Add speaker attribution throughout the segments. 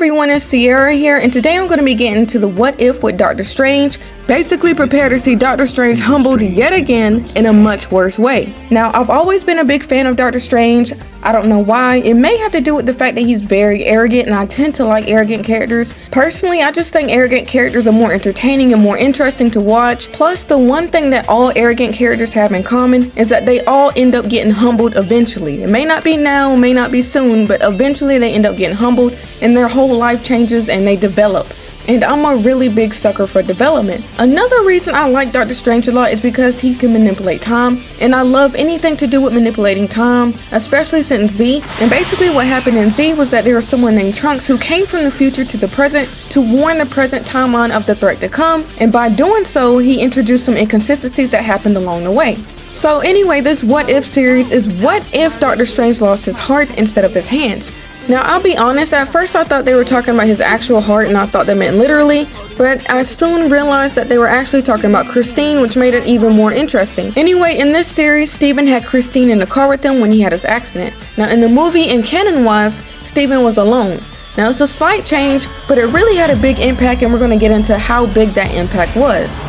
Speaker 1: everyone, it's Sierra here, and today I'm going to be getting into the what if with Doctor Strange. Basically prepare to see Doctor Strange humbled yet again in a much worse way. Now, I've always been a big fan of Doctor Strange. I don't know why. It may have to do with the fact that he's very arrogant, and I tend to like arrogant characters. Personally, I just think arrogant characters are more entertaining and more interesting to watch. Plus, the one thing that all arrogant characters have in common is that they all end up getting humbled eventually. It may not be now, may not be soon, but eventually they end up getting humbled and their whole life changes and they develop. And I'm a really big sucker for development. Another reason I like Doctor Strange a lot is because he can manipulate time, and I love anything to do with manipulating time, especially since Z. And basically what happened in Z was that there was someone named Trunks who came from the future to the present to warn the present timeline of the threat to come, and by doing so, he introduced some inconsistencies that happened along the way. So anyway, this what if series is what if Doctor Strange lost his heart instead of his hands. Now, I'll be honest, at first I thought they were talking about his actual heart and I thought they meant literally, but I soon realized that they were actually talking about Christine, which made it even more interesting. Anyway, in this series, Steven had Christine in the car with him when he had his accident. Now, in the movie and canon-wise, Steven was alone. Now, it's a slight change, but it really had a big impact, and we're going to get into how big that impact was.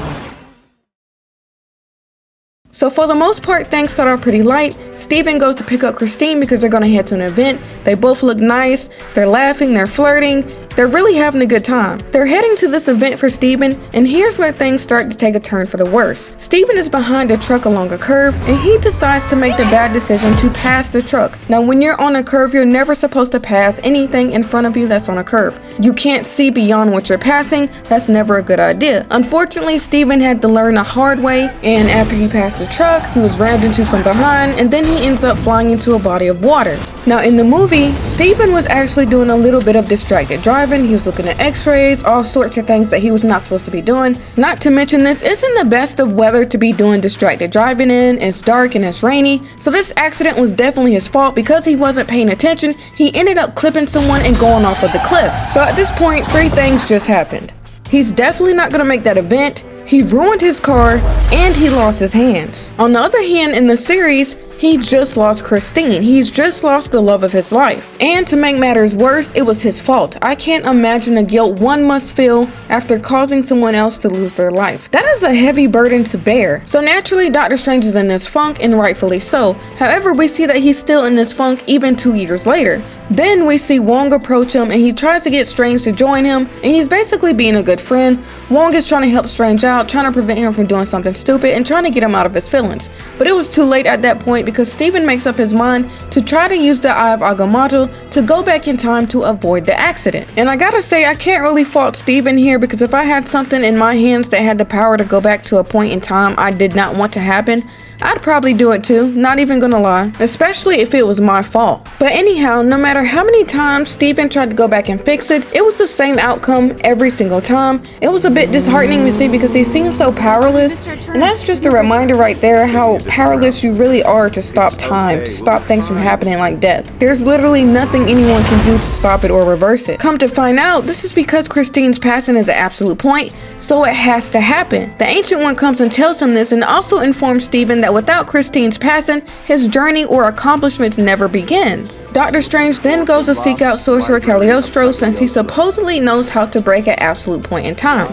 Speaker 1: So for the most part, things start off pretty light. Steven goes to pick up Christine because they're gonna head to an event. They both look nice, they're laughing, they're flirting, they're really having a good time. They're heading to this event for Steven, and here's where things start to take a turn for the worse. Steven is behind a truck along a curve, and he decides to make the bad decision to pass the truck. Now, when you're on a curve, you're never supposed to pass anything in front of you that's on a curve. You can't see beyond what you're passing. That's never a good idea. Unfortunately, Steven had to learn the hard way, and after he passed the truck, he was rammed into from behind, and then he ends up flying into a body of water. Now, in the movie, Steven was actually doing a little bit of distracted driving. He was looking at x-rays, all sorts of things that he was not supposed to be doing. Not to mention, this isn't the best of weather to be doing distracted driving in. It's dark and it's rainy. So this accident was definitely his fault. Because he wasn't paying attention, he ended up clipping someone and going off of the cliff. So at this point, three things just happened. He's definitely not gonna make that event. He ruined his car, and he lost his hands. On the other hand, in the series, he just lost Christine. He's just lost the love of his life. And to make matters worse, it was his fault. I can't imagine the guilt one must feel after causing someone else to lose their life. That is a heavy burden to bear. So naturally, Doctor Strange is in this funk, and rightfully so. However, we see that he's still in this funk even 2 years later. Then we see Wong approach him, and he tries to get Strange to join him, and he's basically being a good friend. Wong is trying to help Strange out, trying to prevent him from doing something stupid, and trying to get him out of his feelings. But it was too late at that point because Steven makes up his mind to try to use the Eye of Agamotto to go back in time to avoid the accident. And I gotta say, I can't really fault Steven here, because if I had something in my hands that had the power to go back to a point in time I did not want to happen, I'd probably do it too, not even gonna lie, especially if it was my fault. But anyhow, no matter how many times Steven tried to go back and fix it, it was the same outcome every single time. It was a bit disheartening to see because he seemed so powerless, and that's just a reminder right there how powerless you really are to stop time, to stop things from happening like death. There's literally nothing anyone can do to stop it or reverse it. Come to find out, this is because Christine's passing is an absolute point, so it has to happen. The Ancient One comes and tells him this, and also informs Steven that without Christine's passing, his journey or accomplishments never begins. Doctor Strange then goes to seek out Sorcerer Cagliostro since he supposedly knows how to break an absolute point in time.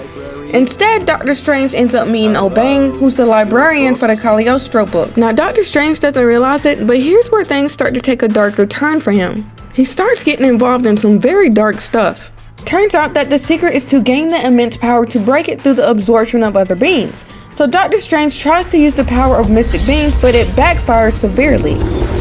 Speaker 1: Instead, Doctor Strange ends up meeting O'Bang, who's the librarian for the Cagliostro book. Now, Doctor Strange doesn't realize it, but here's where things start to take a darker turn for him. He starts getting involved in some very dark stuff. Turns out that the secret is to gain the immense power to break it through the absorption of other beings. So Doctor Strange tries to use the power of mystic beings, but it backfires severely.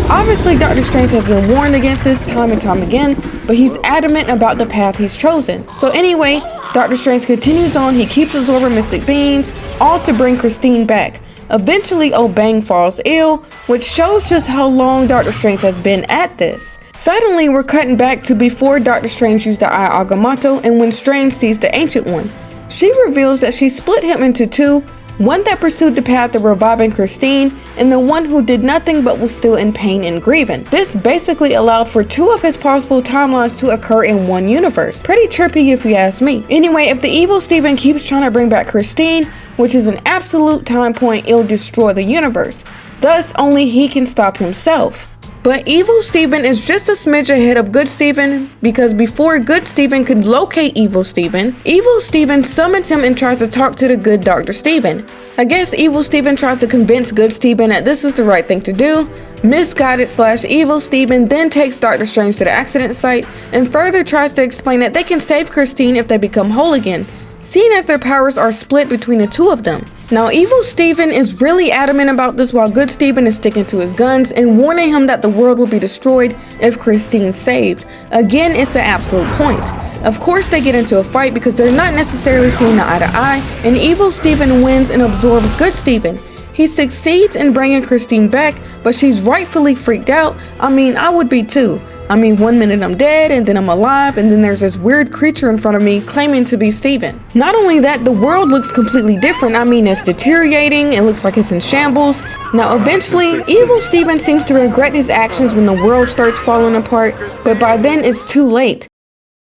Speaker 1: Obviously, Doctor Strange has been warned against this time and time again, but he's adamant about the path he's chosen. So anyway, Doctor Strange continues on. He keeps absorbing mystic beings, all to bring Christine back. Eventually, O'Bang falls ill, which shows just how long Doctor Strange has been at this. Suddenly, we're cutting back to before Doctor Strange used the Eye of Agamotto, and when Strange sees the Ancient One. She reveals that she split him into two, one that pursued the path of reviving Christine, and the one who did nothing but was still in pain and grieving. This basically allowed for two of his possible timelines to occur in one universe. Pretty trippy if you ask me. Anyway, if the evil Steven keeps trying to bring back Christine, which is an absolute time point, it'll destroy the universe. Thus, only he can stop himself. But evil Steven is just a smidge ahead of good Steven, because before good Steven could locate evil Steven summons him and tries to talk to the good Dr. Steven. I guess evil Steven tries to convince good Steven that this is the right thing to do. Misguided / evil Steven then takes Dr. Strange to the accident site and further tries to explain that they can save Christine if they become whole again, seeing as their powers are split between the two of them. Now, evil Steven is really adamant about this while good Steven is sticking to his guns and warning him that the world will be destroyed if Christine's saved. Again, it's an absolute point. Of course, they get into a fight because they're not necessarily seeing eye to eye, and evil Steven wins and absorbs good Steven. He succeeds in bringing Christine back, but she's rightfully freaked out. I mean, I would be too. I mean, 1 minute I'm dead, and then I'm alive, and then there's this weird creature in front of me claiming to be Steven. Not only that, the world looks completely different. I mean, it's deteriorating, it looks like it's in shambles. Now, eventually, evil Steven seems to regret his actions when the world starts falling apart, but by then it's too late.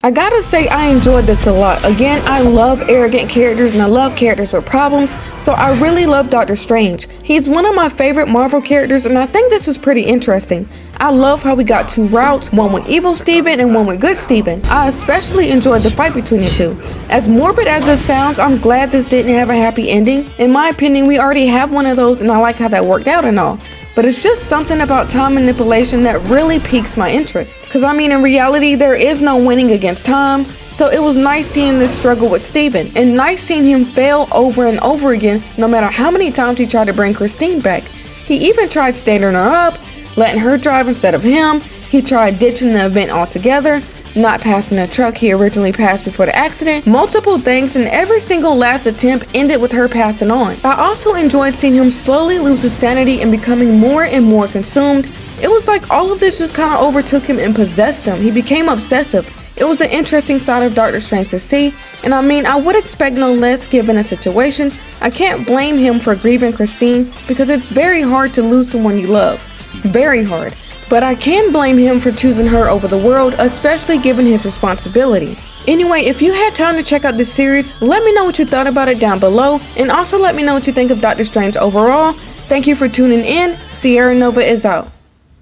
Speaker 1: I gotta say, I enjoyed this a lot. Again, I love arrogant characters and I love characters with problems, so I really love Doctor Strange. He's one of my favorite Marvel characters, and I think this was pretty interesting. I love how we got two routes, one with evil Steven and one with good Steven. I especially enjoyed the fight between the two. As morbid as this sounds, I'm glad this didn't have a happy ending. In my opinion, we already have one of those, and I like how that worked out and all. But it's just something about time manipulation that really piques my interest. Cause I mean, in reality, there is no winning against time. So it was nice seeing this struggle with Steven, and nice seeing him fail over and over again, no matter how many times he tried to bring Christine back. He even tried standing her up, letting her drive instead of him. He tried ditching the event altogether, not passing the truck he originally passed before the accident, multiple things, and every single last attempt ended with her passing on. I also enjoyed seeing him slowly lose his sanity and becoming more and more consumed. It was like all of this just kind of overtook him and possessed him. He became obsessive. It was an interesting side of Doctor Strange to see, and I mean, I would expect no less given the situation. I can't blame him for grieving Christine because it's very hard to lose someone you love. Very hard. But I can blame him for choosing her over the world, especially given his responsibility. Anyway, if you had time to check out this series, let me know what you thought about it down below, and also let me know what you think of Doctor Strange overall. Thank you for tuning in. Sierra Nova is out.